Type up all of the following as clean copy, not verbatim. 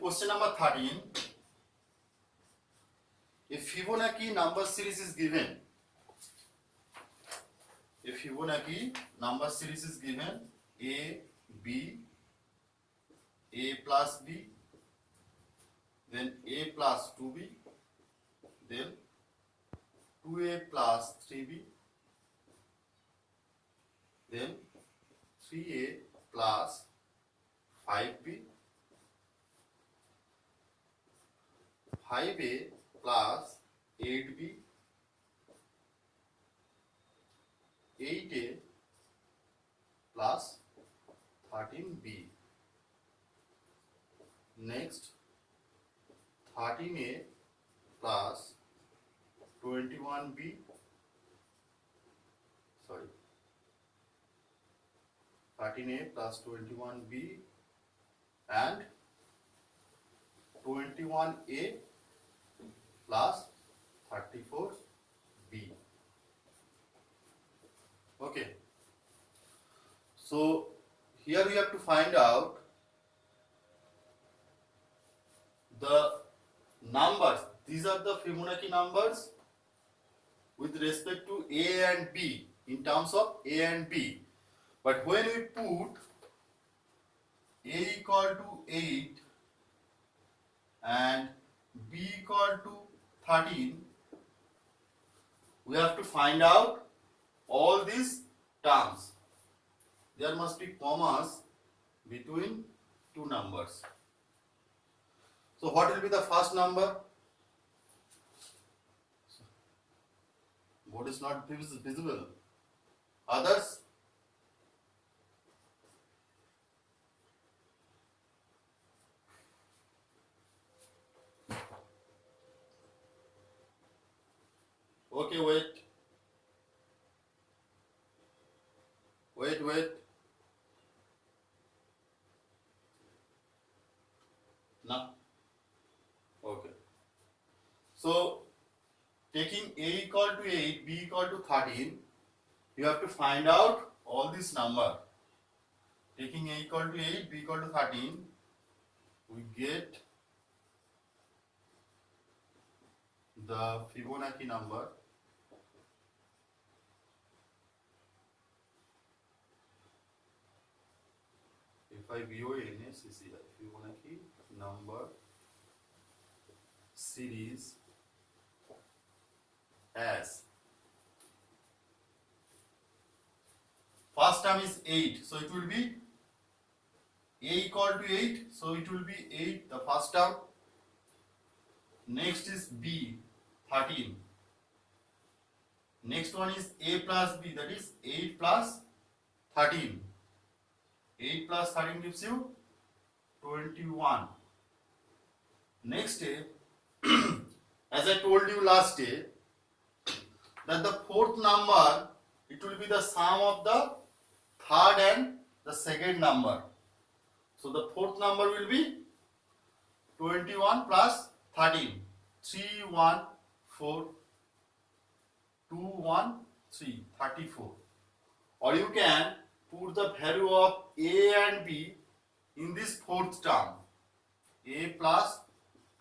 question number 13. A Fibonacci number series is given. A Fibonacci number series is given A, B, A plus B, then A plus 2B, then 2A plus 3B, then 3A plus 5B, 5A plus 8B, 8A plus 13B. Next, 13A plus 21B, 13A plus 21B and 21A plus 34B. Okay. So here we have to find out the numbers. These are the Fibonacci numbers with respect to A and B in terms of A and B. But when we put A equal to 8 and B equal to 13, we have to find out all these terms. There must be commas between two numbers. So what will be the first number? Board is not visible. Others? Okay, wait. No. Okay. So taking A equal to 8, B equal to 13, you have to find out all this number. Taking A equal to 8, B equal to 13, we get the Fibonacci number. FIBONACCI, Fibonacci number series as first term is 8, so it will be A equal to 8, so it will be 8 the first term. Next is B, 13. Next one is A plus B, that is 8 plus 13. 8 plus 13 gives you 21. Next day, as I told you last day, that the fourth number, it will be the sum of the third and the second number. So the fourth number will be 21 plus 13. 3, 1, 4, 2, 1, 3, 34. Or you can put the value of A and B in this fourth term. A plus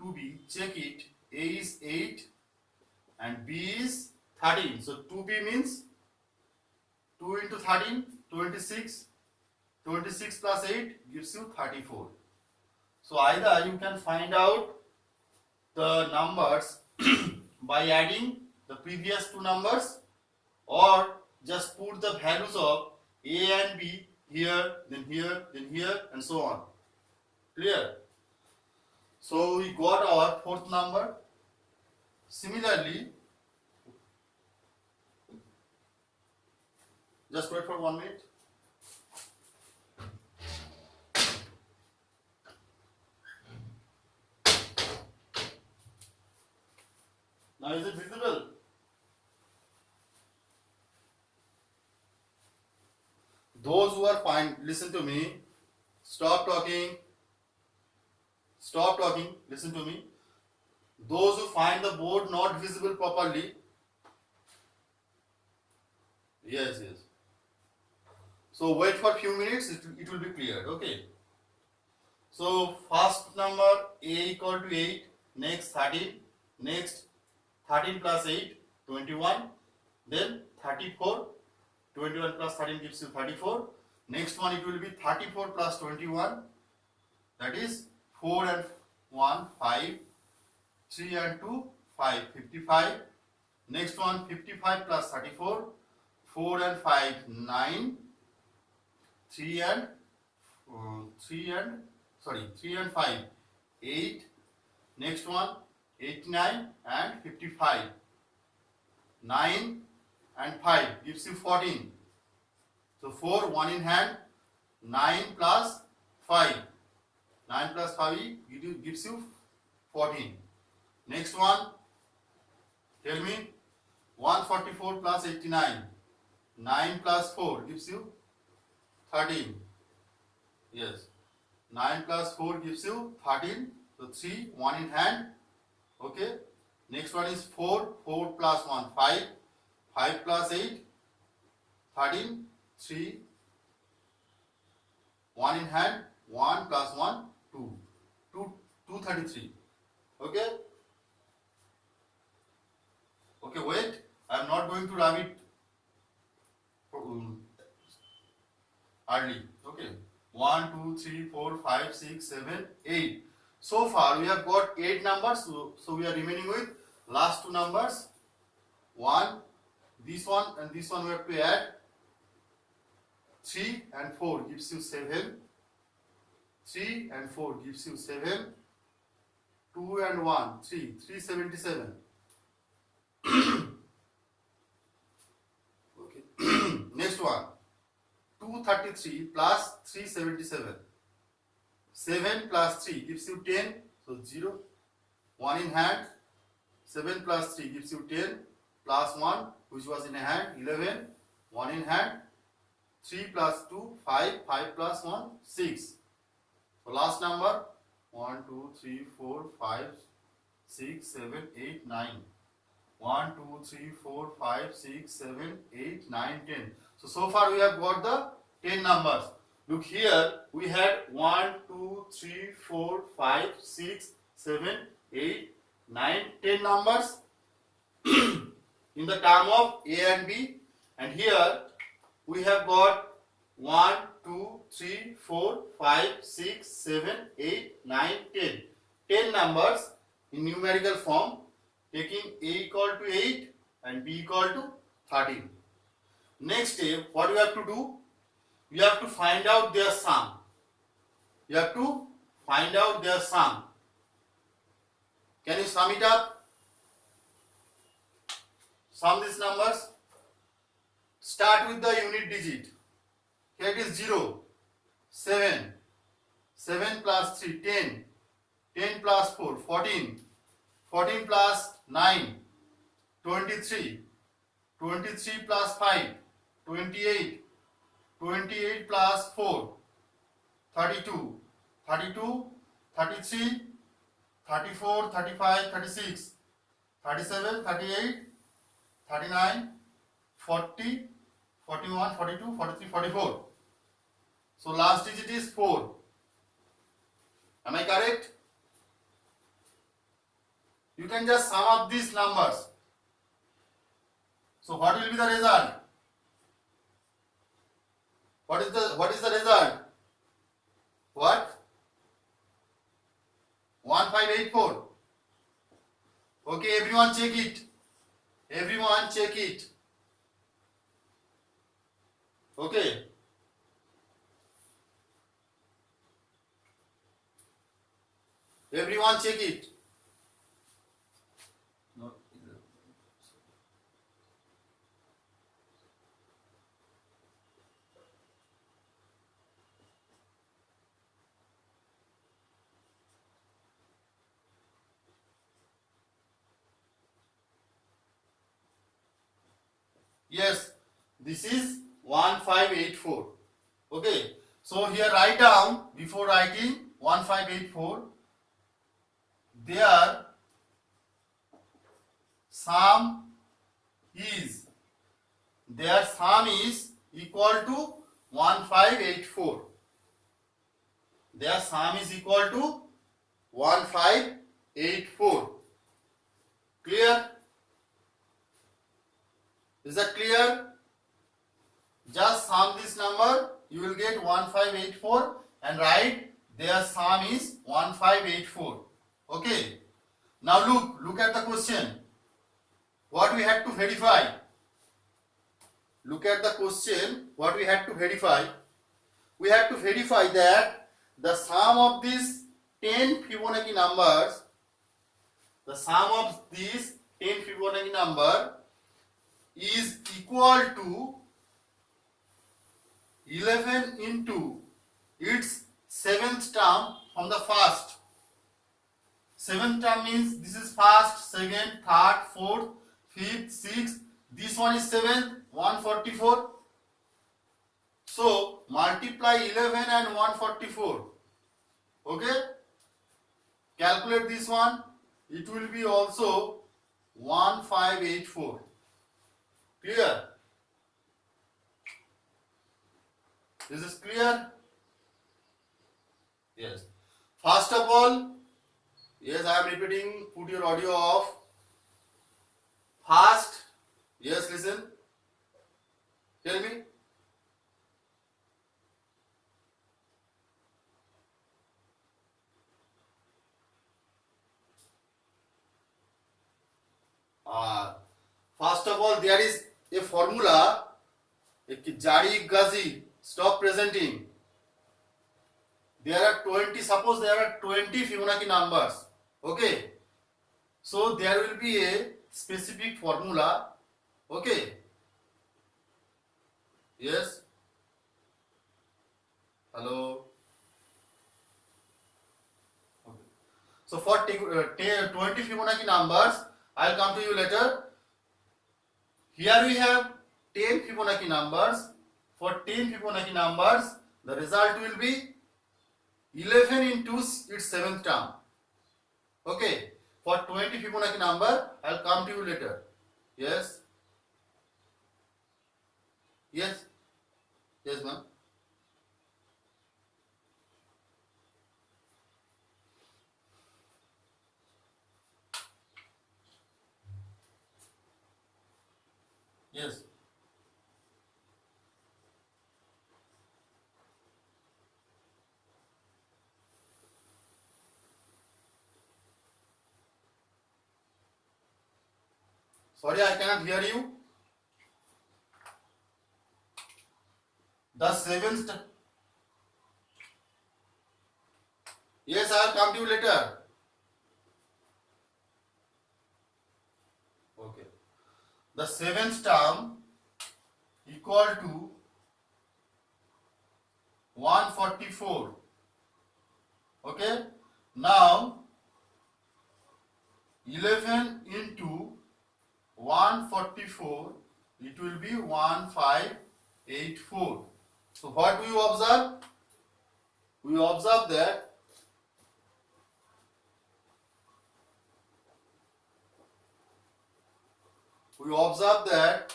2B, check it. A is 8 and B is 13. So 2B means 2 into 13, 26. 26 plus 8 gives you 34. So either you can find out the numbers by adding the previous two numbers, or just put the values of A and B here, then here, then here, and so on. Clear? So we got our fourth number. Similarly, just wait for 1 minute. Now is it visible? Those who are fine, listen to me. Stop talking. Stop talking. Listen to me. Those who find the board not visible properly. Yes. So wait for few minutes. It will be cleared. Okay. So first number a equal to 8, next 13, next 13 plus 8, 21, then 34, 21 plus 13 gives you 34. Next one it will be 34 plus 21, that is 4 and 1, 5, 3 and 2, 5, 55. Next one 55 plus 34, 4 and 5, 9, 3 and 3 and 5, 8. Next one 89 and 55. 9 and 5 gives you 14. So 4, 1 in hand, 9 plus 5. 9 plus 5 gives you 14. Next one, tell me, 144 plus 89. 9 plus 4 gives you 13. Yes. 9 plus 4 gives you 13. So 3, 1 in hand. Okay. Next one is 4. 4 plus 1, 5. 5 plus 8, 13. 3, 1 in hand. 1 plus 1, 2. 233. Okay. Okay, wait. I am not going to rub it early. Okay. 1, 2, 3, 4, 5, 6, 7, 8. So far we have got 8 numbers. So we are remaining with last 2 numbers. 1, this one and this one we have to add. 3 and 4 gives you 7. 3 and 4 gives you 7. 2 and 1, 3, 377. Okay. Next one, 233 plus 377. 7 plus 3 gives you 10, so 0. 1 in hand. 7 plus 3 gives you 10, plus 1 which was in a hand, 11. 1 in hand. 3 plus 2, 5. 5 plus 1, 6. So last number, 1, 2, 3, 4, 5, 6, 7, 8, 9. 1, 2, 3, 4, 5, 6, 7, 8, 9, 10. So far we have got the 10 numbers. Look here, we had 1, 2, 3, 4, 5, 6, 7, 8, 9, 10 numbers in the term of A and B. And here we have got 1, 2, 3, 4, 5, 6, 7, 8, 9, 10. 10 numbers in numerical form, taking A equal to 8 and B equal to 13. Next step, what you have to do? You have to find out their sum. You have to find out their sum. Can you sum it up? Sum these numbers. Start with the unit digit. Here it is 0, 7, 7 plus 3, 10, 10 plus 4, 14, 14 plus 9, 23, 23 plus 5, 28, 28 plus 4, 32, 32, 33, 34, 35, 36, 37, 38, 39, 40, 41, 42, 43, 44. So last digit is 4. Am I correct? You can just sum up these numbers. So what will be the result? What is the result? What? 1584. Okay, everyone check it. Everyone check it. Okay. Everyone check it. No. Yes, this is 1584. Okay, so here write down, before writing 1584, their sum is equal to 1584. their sum is equal to 1584. Clear? Is that clear? Just sum this number, you will get 1584 and write their sum is 1584. Okay. Now look at the question. What we had to verify? Look at the question. What we had to verify? We had to verify that the sum of these 10 Fibonacci numbers, the sum of these 10 Fibonacci number is equal to 11 into its seventh term from the first. Seventh term means this is first, second, third, fourth, fifth, sixth. This one is seventh, 144. So multiply 11 and 144. Okay? Calculate this one. It will be also 1584. Clear? This is clear? Yes. First of all, yes, I am repeating, put your audio off. First, yes, listen. Tell me. First of all, there is a formula. Jari Gazi, stop presenting. There are 20, suppose there are 20 Fibonacci numbers. Okay. So there will be a specific formula. Okay. Yes. Hello. Okay. So for 20 Fibonacci numbers, I'll come to you later. Here we have 10 Fibonacci numbers. For 10 Fibonacci numbers, the result will be 11 into its seventh term. Okay. For 20 Fibonacci number, I'll come to you later. Yes. Yes. Yes, ma'am. Yes. Sorry, I cannot hear you. The seventh. Yes, I will come to you later. Okay. The seventh term equal to 144. Okay. Now 11 into 144, it will be 1584. So what do you observe? We observe that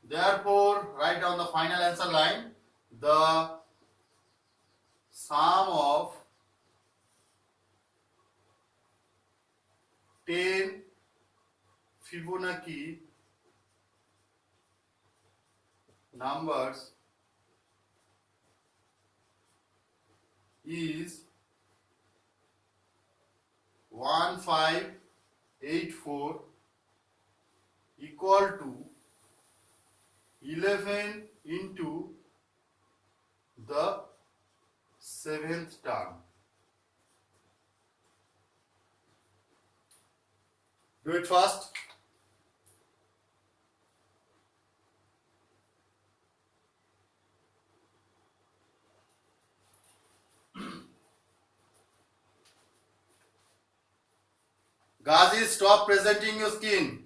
therefore write down the final answer line. The sum of 10 Fibonacci numbers is 1584 equal to 11 into the seventh term. Do it fast. Ghazi, stop presenting your skin.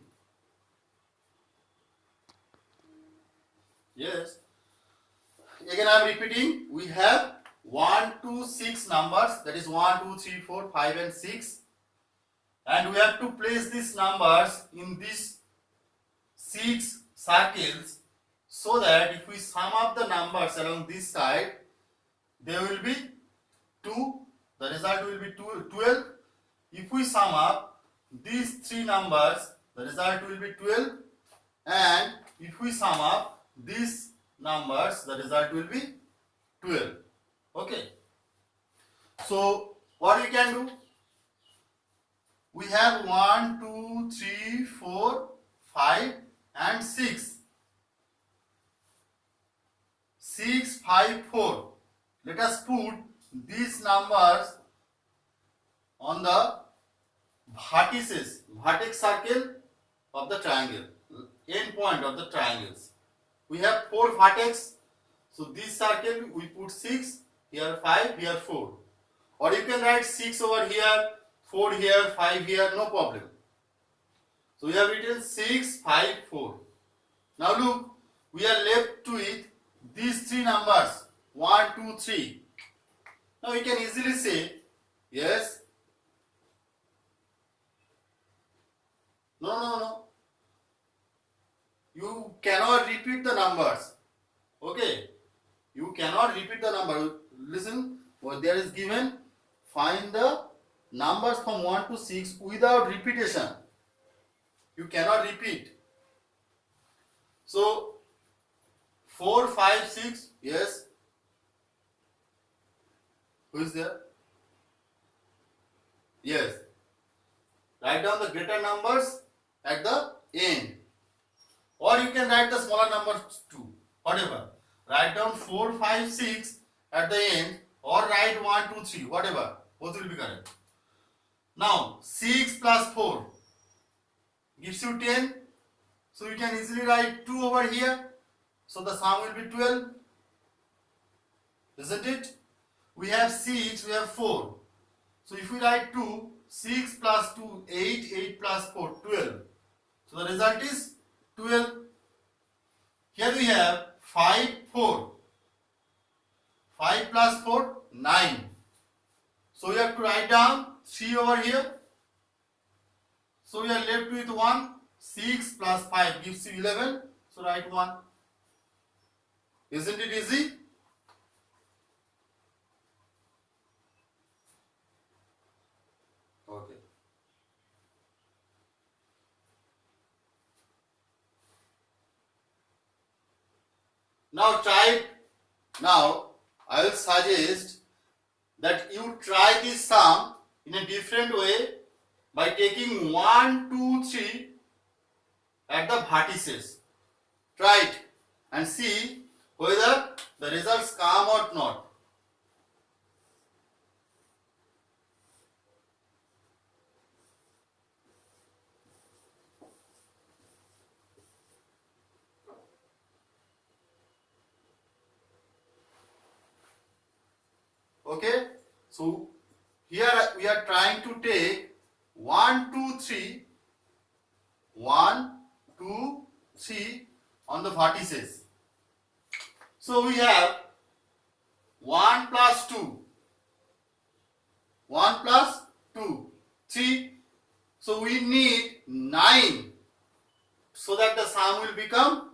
Yes. Again I am repeating, we have 1 to 6 numbers, that is 1, 2, 3, 4, 5 and 6. And we have to place these numbers in these 6 circles so that if we sum up the numbers along this side, they will be 2, the result will be 12. If we sum up these three numbers, the result will be 12, and if we sum up these numbers, the result will be 12. Okay. So what we can do? We have 1, 2, 3, 4, 5 and 6. 6, 5, 4. Let us put these numbers on the vertex circle of the triangle, end point of the triangles. We have 4 vertex, so this circle we put 6, here 5, here 4. Or you can write 6 over here, 4 here, 5 here, no problem. So we have written 6, 5, 4. Now look, we are left with these three numbers, 1, 2, 3. Now we can easily say, yes, no. You cannot repeat the numbers. Okay, you cannot repeat the number. Listen, what there is given, find the numbers from 1 to 6 without repetition. You cannot repeat. So 4, 5, 6, yes. Who is there? Yes. Write down the greater numbers at the end. Or you can write the smaller numbers too. Whatever. Write down 4, 5, 6 at the end, or write 1, 2, 3. Whatever. Both will be correct. Now 6 plus 4 gives you 10. So you can easily write 2 over here. So the sum will be 12. Isn't it? We have 6, we have 4. So if we write 2, 6 plus 2, 8, 8 plus 4, 12. So the result is 12. Here we have 5, 4. 5 plus 4, 9. So we have to write down 3 over here. So we are left with 1. 6 plus 5 gives you 11. So write 1. Isn't it easy? Okay. Now try it. Now I will suggest that you try this sum in a different way by taking 1, 2, 3 at the vertices. Try it and see whether the results come or not. Okay, so here we are trying to take 1, 2, 3, 1, 2, 3 on the vertices. So we have 1 plus 2, 1 plus 2, 3. So we need 9 so that the sum will become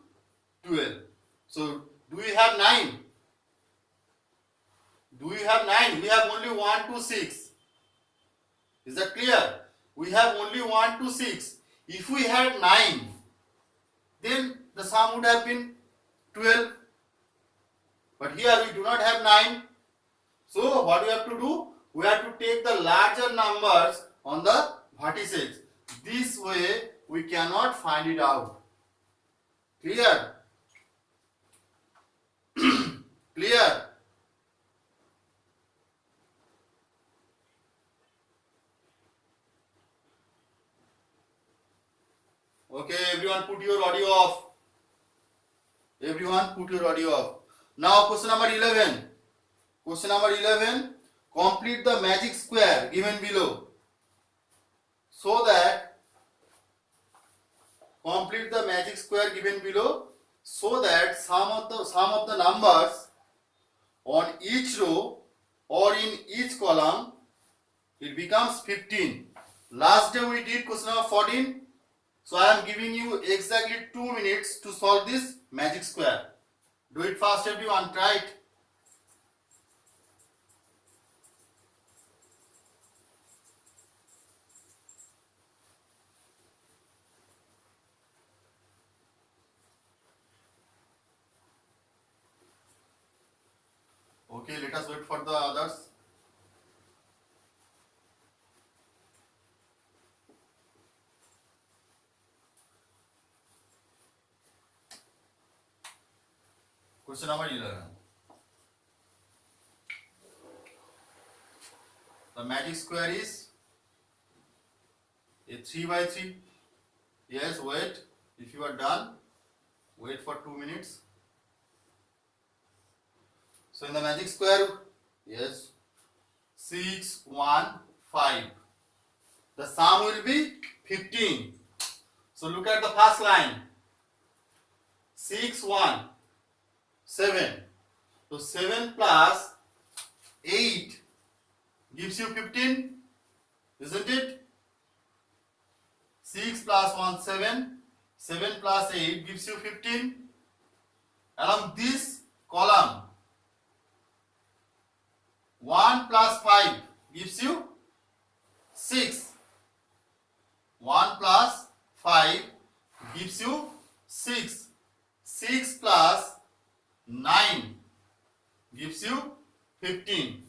12. So do we have 9? Do we have 9? We have only 1 to 6. Is that clear? We have only 1 to 6. If we had 9, then the sum would have been 12. But here we do not have 9. So what we have to do? We have to take the larger numbers on the vertices. This way we cannot find it out. Clear? Clear? Okay, everyone put your audio off. Everyone put your audio off. Now question number 11. Question number 11. Complete the magic square given below. So that complete the magic square given below so that sum of the numbers on each row or in each column it becomes 15. Last day we did question number 14. So I am giving you exactly 2 minutes to solve this magic square. Do it fast everyone, try it. Okay, let us wait for the others. Question number 11. The magic square is a 3 by 3. Yes, wait. If you are done, wait for 2 minutes. So in the magic square, yes, 6, 1, 5. The sum will be 15. So look at the first line. 6, 1, 7. So 7 plus 8 gives you 15, isn't it? 6 plus 1, 7. 7 plus 8 gives you 15. Along this column, 1 plus 5 gives you 6. 1 plus 5 gives you 6. 6 plus 9 gives you 15.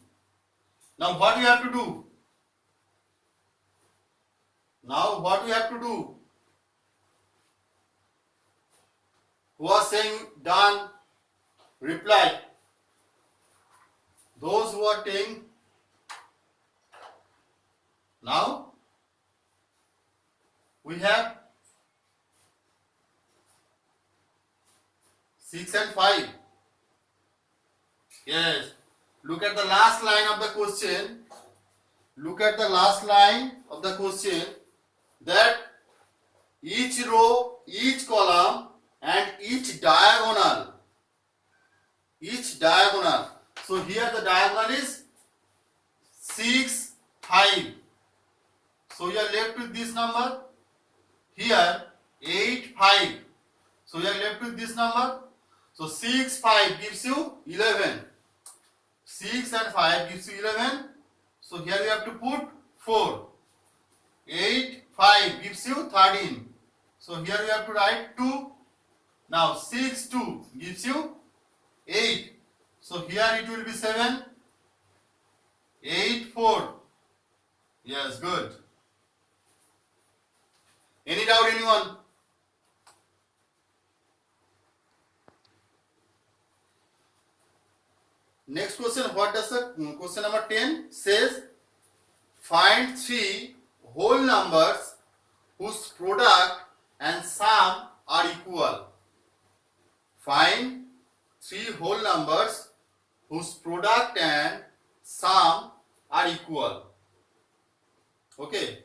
Now what you have to do? Now what we have to do? Who are saying done? Reply. Those who are saying now we have 6 and 5. Yes. Look at the last line of the question. Look at the last line of the question, that each row, each column and each diagonal. So here the diagonal is 6, 5. So you are left with this number. Here 8, 5. So you are left with this number. So 6, 5 gives you 11. 6 and 5 gives you 11. So here we have to put 4. 8, 5 gives you 13. So here we have to write 2. Now 6, 2 gives you 8. So here it will be 7. 8, 4. Yes, good. Any doubt, anyone? Next question, what does the question number 10 says? Find 3 whole numbers whose product and sum are equal. Find 3 whole numbers whose product and sum are equal. Okay.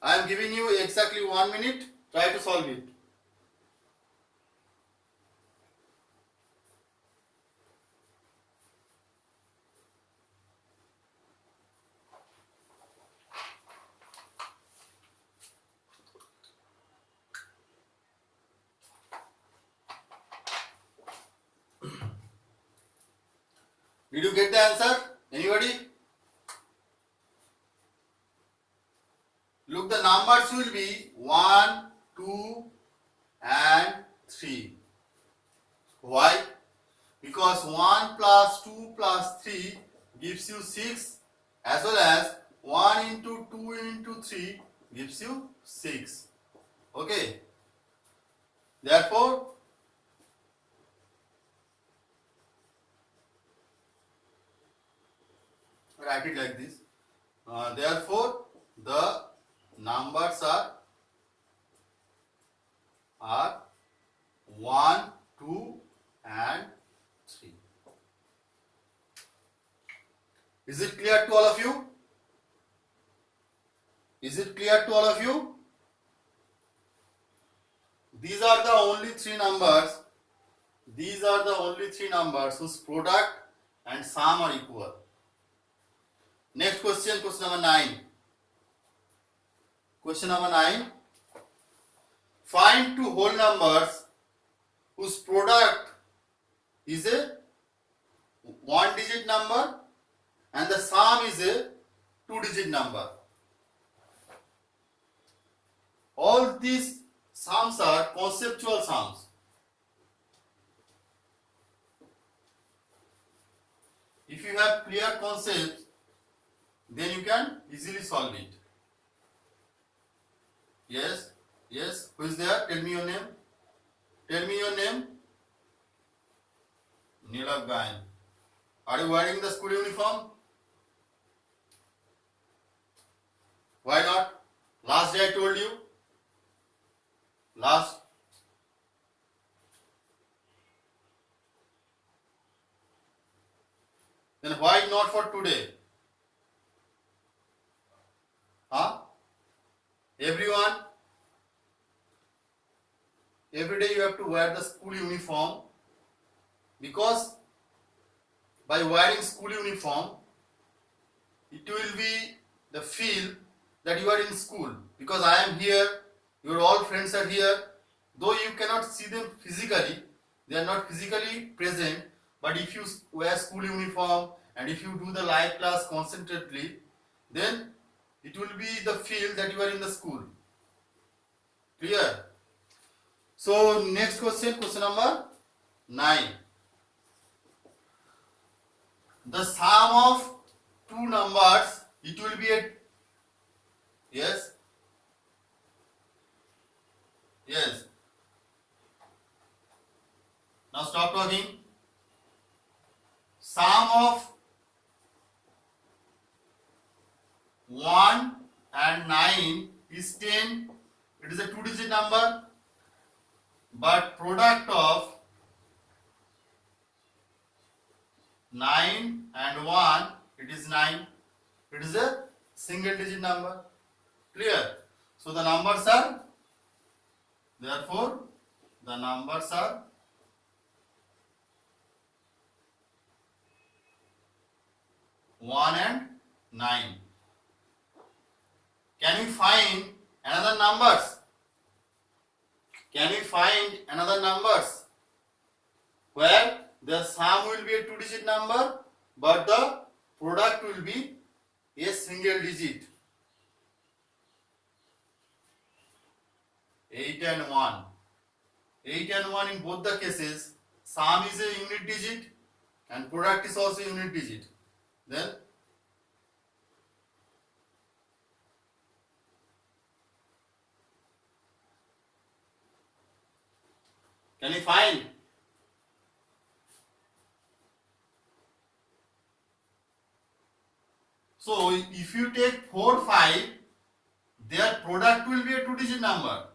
I am giving you exactly 1 minute. Try to solve it. Did you get the answer? Anybody? Look, the numbers will be 1, 2 and 3. Why? Because 1 plus 2 plus 3 gives you 6, as well as 1 into 2 into 3 gives you 6. Okay. Therefore, write it like this. Therefore, the numbers are 1, 2 and 3. Is it clear to all of you? Is it clear to all of you? These are the only 3 numbers. These are the only 3 numbers whose product and sum are equal. Next question, question number 9. Question number 9. Find 2 whole numbers whose product is a 1-digit number and the sum is a 2-digit number. All these sums are conceptual sums. clear concept, then you can easily solve it. Yes, yes. Who is there? Tell me your name. Tell me your name. Neelav Gayan. Are you wearing the school uniform? Why not? Last day I told you. Last. Then why not for today? Huh? Everyone, every day you have to wear the school uniform, because by wearing school uniform, it will be the feel that you are in school, because I am here, your all friends are here, though you cannot see them physically, they are not physically present, but if you wear school uniform and if you do the live class concentratedly, then it will be the feel that you are in the school. Clear? So next question, question number 9. The sum of two numbers, it will be a, yes, yes. Now stop talking. Sum of 1 and 9 is 10. It is a two-digit number, but product of 9 and 1, it is 9. It is a single digit number. Clear? So the numbers are, therefore the numbers are 1 and 9. Can we find another numbers? Can we find another numbers where the sum will be a two-digit number, but the product will be a single digit? 8 and 1. 8 and 1 in both the cases, sum is a unit digit and product is also unit digit. Then can you find? So if you take 4, 5, their product will be a two-digit number.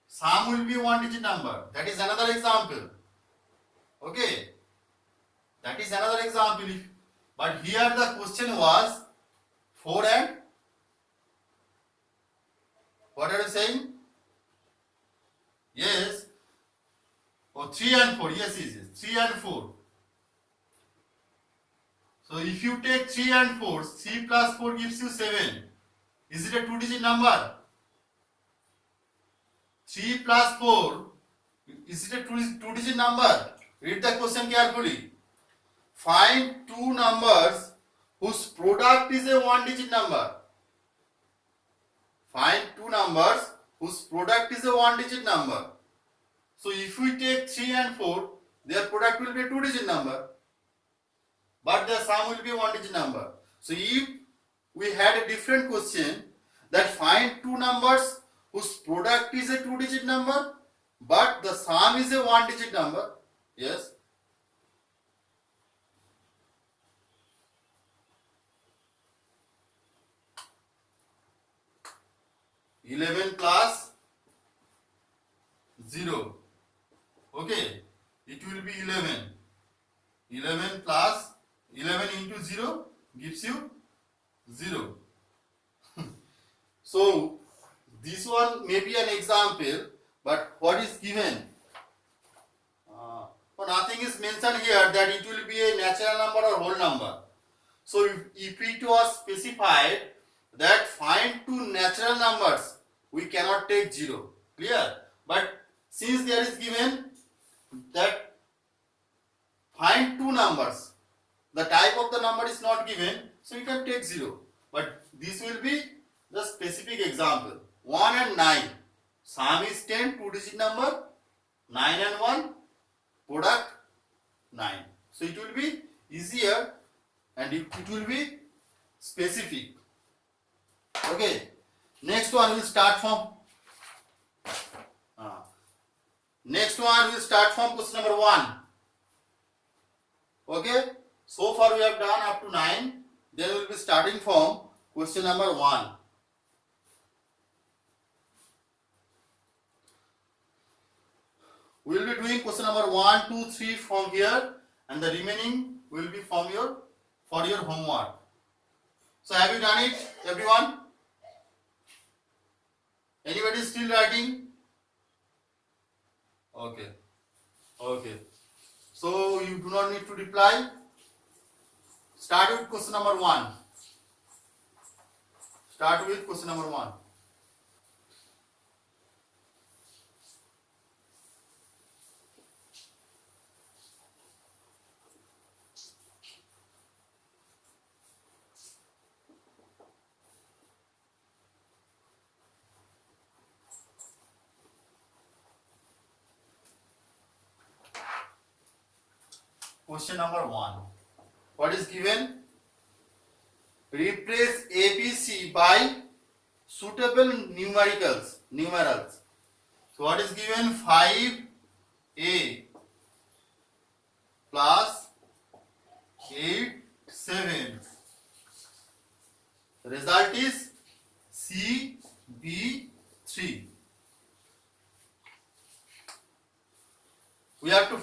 Sum will be a one-digit number. That is another example. Okay. That is another example. But here the question was 4 and, what are you saying? Yes. Oh, 3 and 4. Yes, yes, yes. 3 and 4. So if you take 3 and 4, 3 plus 4 gives you 7. Is it a two-digit number? 3 plus 4, is it a two-digit number? Read the question carefully. Find two numbers whose product is a one-digit number. Find two numbers whose product is a one-digit number. So if we take 3 and 4, their product will be a two-digit number, but the sum will be a one-digit number. So if we had a different question that find two numbers whose product is a two-digit number, but the sum is a one-digit number, yes. (11 plus 0). Okay, it will be 11. 11 plus 11 into 0 gives you 0. So this one may be an example, but what is given? Nothing is mentioned here that it will be a natural number or whole number. So if it was specified that find two natural numbers, we cannot take 0. Clear? But since there is given that find two numbers, the type of the number is not given, so you can take 0. But this will be the specific example. 1 and 9. Sum is 10, two-digit number. 9 and 1, product 9. So it will be easier and it will be specific. Okay. Next one will start from question number 1. Okay. So far we have done up to 9. Then we will be starting from question number 1. We will be doing question number 1, 2, 3 from here, and the remaining will be from your homework. So have you done it, everyone? Anybody still writing? Okay. Okay. So you do not need to reply. Start with question number 1. Start with question number 1. Question number 1. What is given? Replace ABC by suitable numerals. So what is given? 5A plus 8, 7. The result is CB3. We have to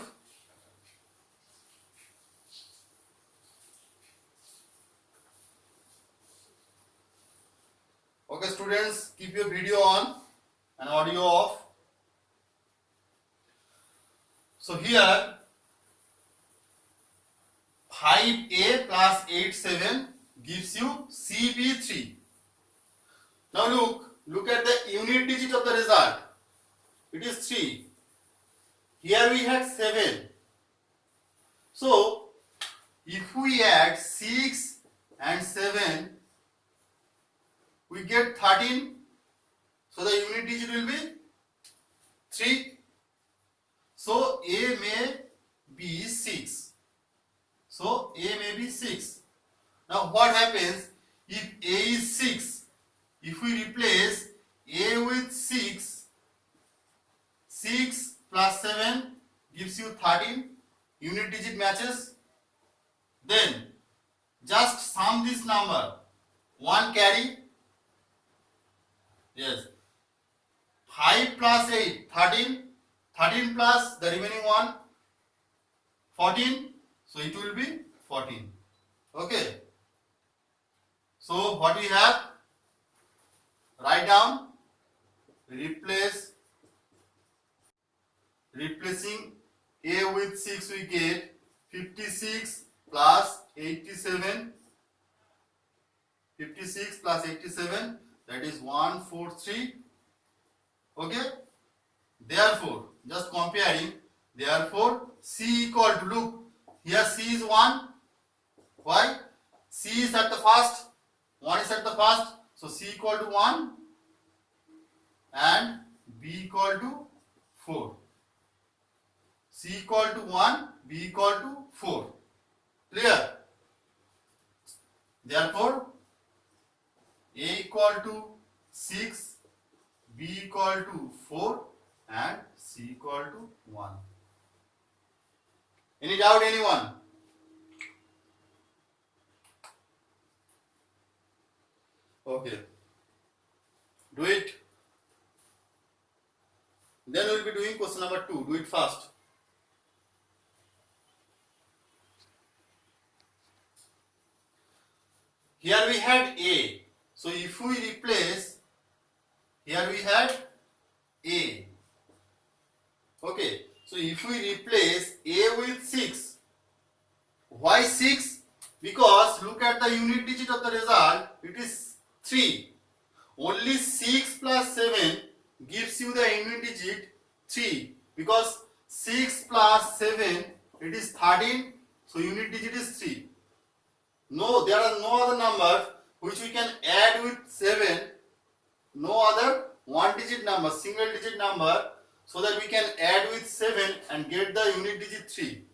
okay, students, keep your video on and audio off. So here 5A plus 8, 7 gives you CB3. Now look at the unit digit of the result. It is 3. Here we had 7. So if we add 6 and 7, we get 13. So the unit digit will be 3. So A may be 6. So A may be 6. Now what happens if A is 6? If we replace A with 6, 6 plus 7 gives you 13. Unit digit matches. Then just sum this number. 1 carry. Yes. 5 plus 8, 13. 13 plus the remaining one, 14. So it will be 14. Okay. So what we have? Write down. Replacing A with 6, we get 56 plus 87. 56 plus 87, that is 143. Okay. Therefore, just comparing, therefore C equal to, look, here C is 1. Why? C is at the first, 1 is at the first, so C equal to 1 and B equal to 4. C equal to 1, B equal to 4. Clear? Therefore, A equal to 6, B equal to 4 and C equal to 1. Any doubt, anyone? Okay. Do it. Then we will be doing question number 2. Do it fast. Here we had A. So if we replace, here we had A. Okay. So if we replace A with 6, why 6? Because look at the unit digit of the result, it is 3. Only 6 plus 7 gives you the unit digit 3. Because 6 plus 7, it is 13. So unit digit is 3. No, there are no other numbers which we can add with 7. No other one digit number, single digit number, so that we can add with 7 and get the unit digit 3.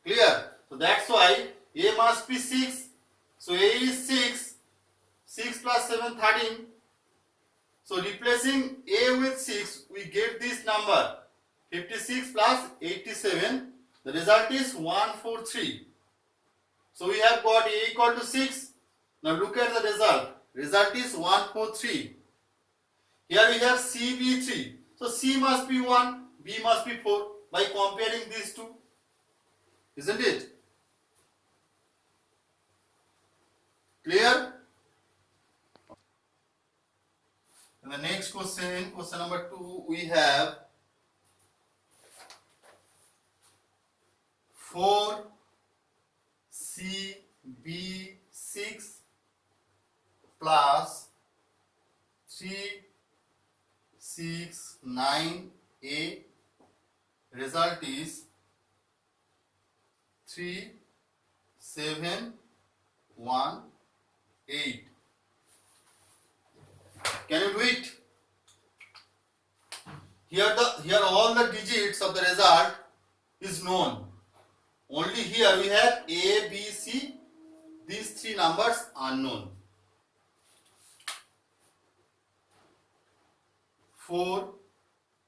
Clear? So that's why A must be 6. So A is 6. 6 plus 7, 13. So replacing A with 6, we get this number 56 plus 87. The result is 143. So we have got A equal to 6. Now look at the result. Result is 143. Here we have C, B 3. So C must be 1, B must be 4 by comparing these two. Isn't it? Clear? And the next question, question number 2, we have 4 C B 6 plus 3 6 9 A. Result is 3 7 1 8. Can you do it? Here all the digits of the result is known. Only here we have A, B, C. These three numbers are known. 4.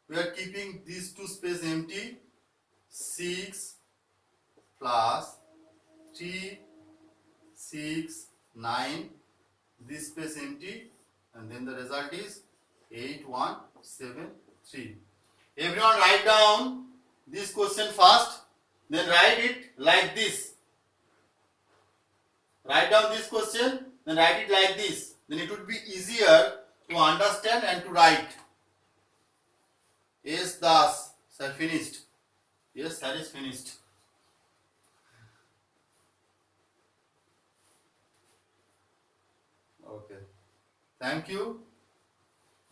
We are keeping these two space empty. 6 plus 3 6 9. This space empty. And then the result is 8 1 7 3. Everyone write down this question first, then write it like this. Write down this question, then write it like this. Then it would be easier to understand and to write. Yes, Das, sir, finished. Yes, sir is finished. Okay. Thank you.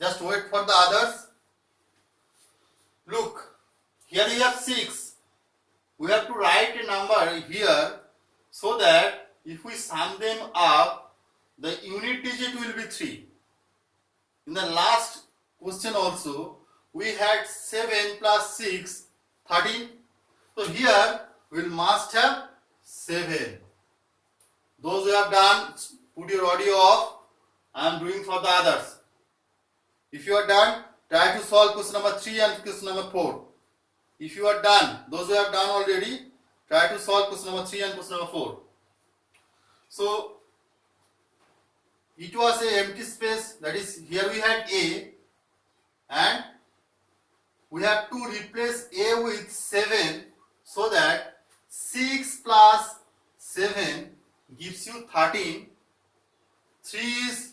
Just wait for the others. Look, here we have 6. We have to write a number here so that if we sum them up, the unit digit will be 3. In the last question also, we had 7 plus 6, 13. So here we must have 7. Those who have done, put your audio off. I am doing for the others. If you are done, try to solve question number 3 and question number 4. If you are done, those who have done already, try to solve question number 3 and question number 4. So, it was a empty space, that is, here we had A, and we have to replace A with 7, so that 6 plus 7 gives you 13. 3 is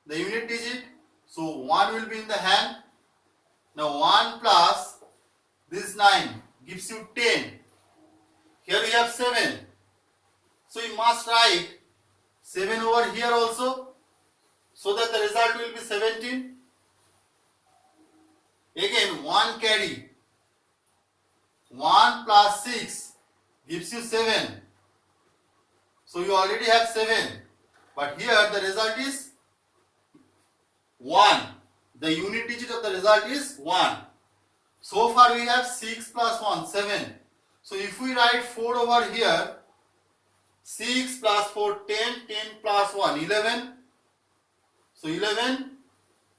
the unit digit, so 1 will be in the hand. Now 1 plus this 9 gives you 10. Here we have 7. So you must write 7 over here also, so that the result will be 17. Again 1 carry. 1 plus 6 gives you 7. So you already have 7. But here the result is 1. The unit digit of the result is 1. So far we have 6 plus 1, 7. So if we write 4 over here, 6 plus 4, 10, 10 plus 1, 11. So 11,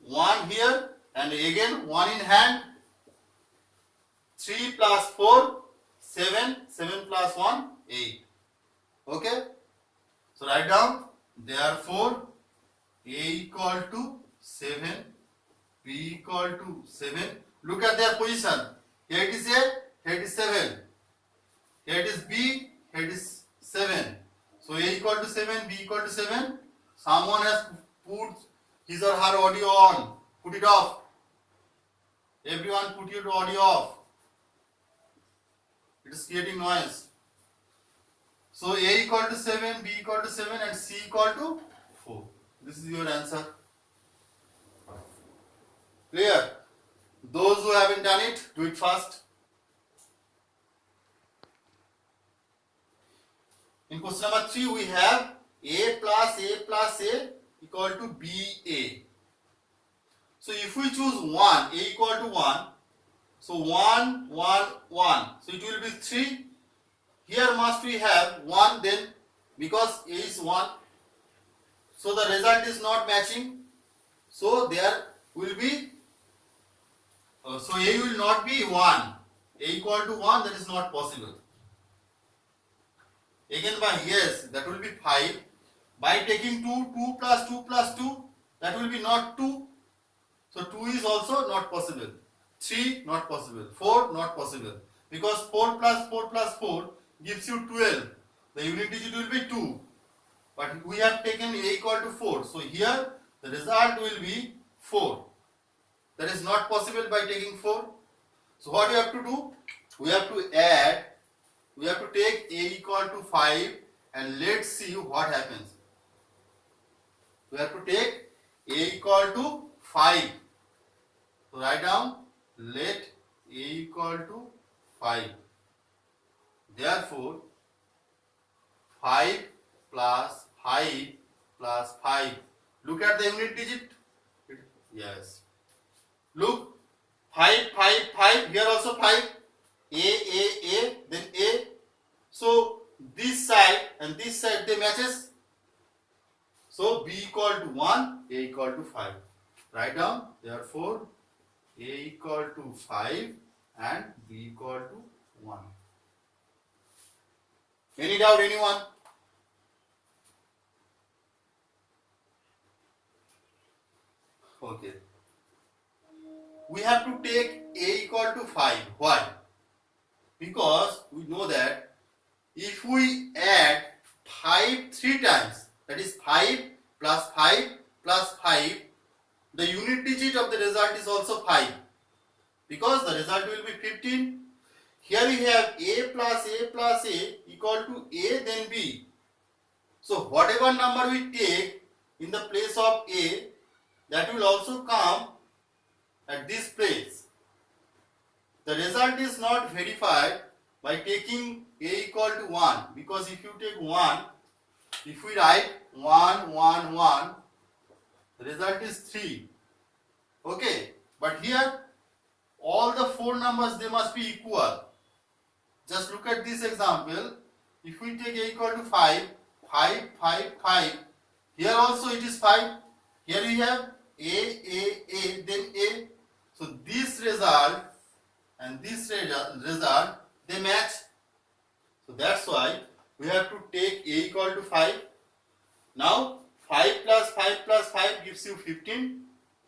1 here, and again 1 in hand. 3 plus 4, 7, 7 plus 1, 8. Okay? So write down, therefore A equal to 7, B equal to 7. Look at their position. Here it is A, here it is 7. Here it is B, here it is 7. So A equal to 7, B equal to 7. Someone has put his or her audio on. Put it off. Everyone put your audio off. It is creating noise. So A equal to 7, B equal to 7 and C equal to 4. This is your answer. Clear? Those who haven't done it, do it fast. In question number 3, we have A plus A equal to BA. So if we choose 1, A equal to 1, so 1, 1, 1. So it will be 3. here must we have 1, then because A is 1, so the result is not matching, so there will be so A will not be 1, A equal to 1, that is not possible. Again by yes, that will be 5. By taking 2, 2 plus 2 plus 2, that will be not 2. So 2 is also not possible. 3 not possible. 4 not possible. Because 4 plus 4 plus 4 gives you 12. The unit digit will be 2. But we have taken A equal to 4. So here the result will be 4. That is not possible by taking 4. So what we have to do? We have to add, we have to take A equal to 5 and let's see what happens. We have to take A equal to 5. So write down, let A equal to 5. Therefore, 5 plus 5 plus 5. Look at the unit digit. Yes. Look, 5, 5, 5. Here also 5. A, then A. So this side and this side they matches. So B equal to 1, A equal to 5. Write down, therefore A equal to 5 and B equal to 1. Any doubt, anyone? Okay. We have to take A equal to 5. Why? Because we know that if we add 5 3 times, that is 5 plus 5 plus 5, the unit digit of the result is also 5. Because the result will be 15. Here we have A plus A plus A equal to A then B. So whatever number we take in the place of A, that will also come at this place. The result is not verified by taking A equal to 1, because if you take 1, if we write 1, 1, 1, the result is 3. Okay, but here all the 4 numbers, they must be equal. Just look at this example. If we take A equal to 5, 5, 5, 5, here also it is 5. Here we have A, then A. So this result and this result, they match. So that's why we have to take A equal to 5. Now 5 plus 5 plus 5 gives you 15.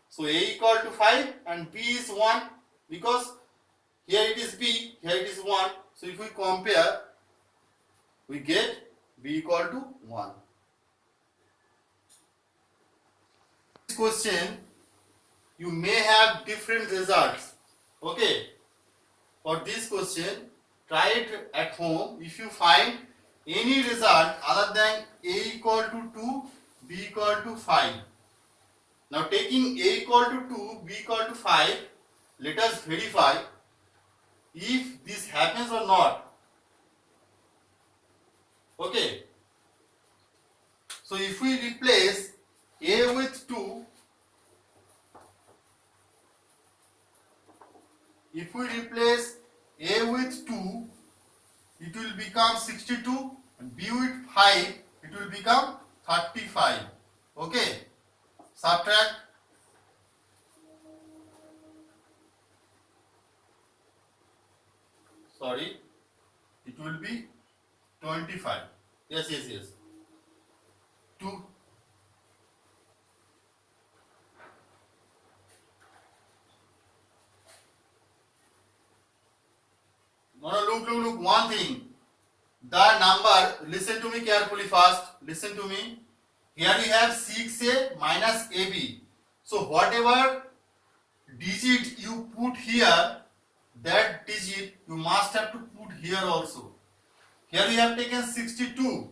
So A equal to 5 and B is 1, because here it is B, here it is 1. So if we compare, we get B equal to 1. This question, you may have different results. Okay. For this question, try it at home. If you find any result other than A equal to 2, B equal to 5. Now taking A equal to 2, B equal to 5, let us verify if this happens or not. Okay. So if we replace A with 2, if we replace A with 2, it will become 62, and B with 5, it will become 35. Okay. Subtract. Sorry, it will be 25. Yes. 2. No, look, one thing. The number, listen to me carefully first. Listen to me. Here we have 6A minus AB. So whatever digit you put here, that digit you must have to put here also. Here we have taken 62.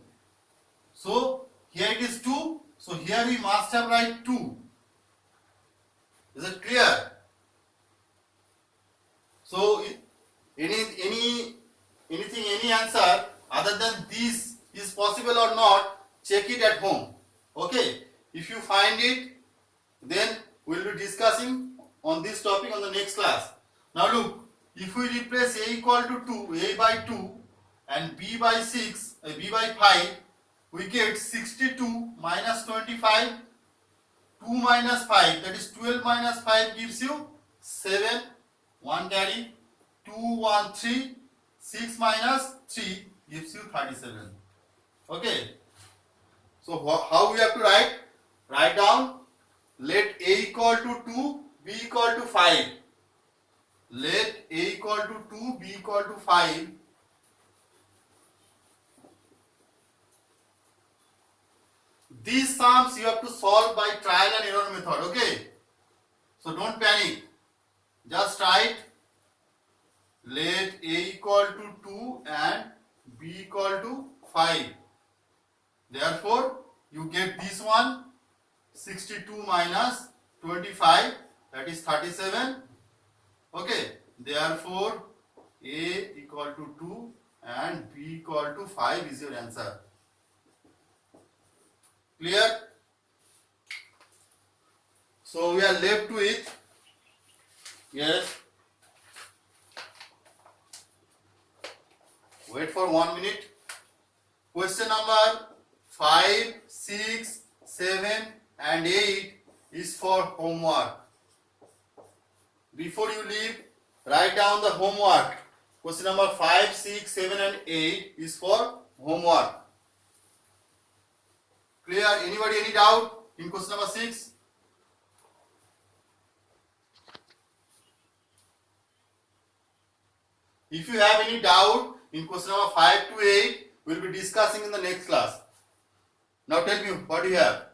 So here it is 2. So here we must have write 2. Is it clear? So any answer other than this is possible or not, check it at home. Okay. If you find it, then we will be discussing on this topic on the next class. Now look, if we replace A equal to 2, A by 2, and b by 5, we get 62 minus 25, 2 minus 5, that is 12 minus 5 gives you 7, 1 carry, 2, 1, 3, 6 minus 3 gives you 37. Okay. So how we have to write? Write down, let a equal to 2, b equal to 5. Let a equal to 2, b equal to 5. These sums you have to solve by trial and error method, okay? So don't panic. Just write, let a equal to 2 and b equal to 5. Therefore, you get this one, 62 minus 25, that is 37. Okay, therefore a equal to 2 and b equal to 5 is your answer. Clear? So we are left with, yes, wait for 1 minute. Question number 5, 6, 7 and 8 is for homework. Before you leave, write down the homework. Question number 5, 6, 7 and 8 is for homework. Clear? Anybody any doubt in question number 6? If you have any doubt in question number 5 to 8, we will be discussing in the next class. Now tell me, what do you have?